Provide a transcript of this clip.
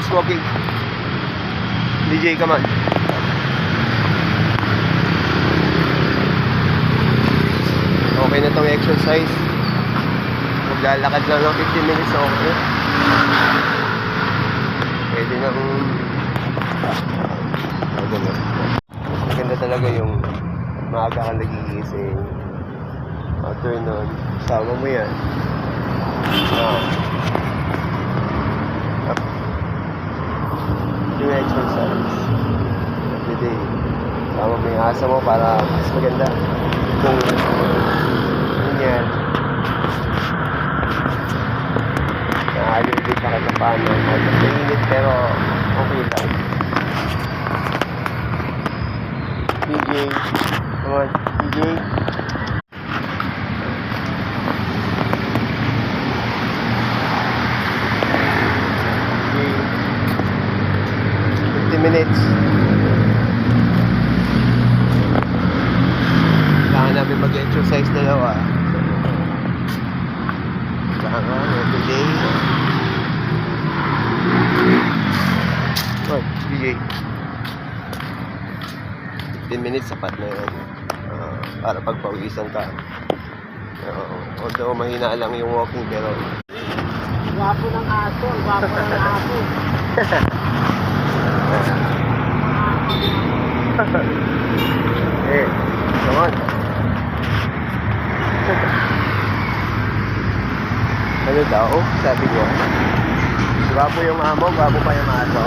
minutes walking. DJ, come on. Okay na itong exercise. Maglalakad lang ng 15 minutes, okay. Pwede na maganda talaga yung maaga ka nagigising. After nun, sama mo yan. Yung exercise everyday. Sama mo yung asa mo para mas maganda. Kung yan, nakalimutin pa kita paano. Mainit pero okay lang. DJ, come on, DJ. Minutes. Kailangan namin mag-exercise dalawa. Kailangan everyday. Oh, DJ. 15 minutes sapat na yan. Para pagpawisan ka. Although mahina lang yung walking pero Gwapo ng aso, gwapo ng aso. Hey, come on. Ano daw? Sabi niya. Gwapo yung amo, gwapo pa yung aso.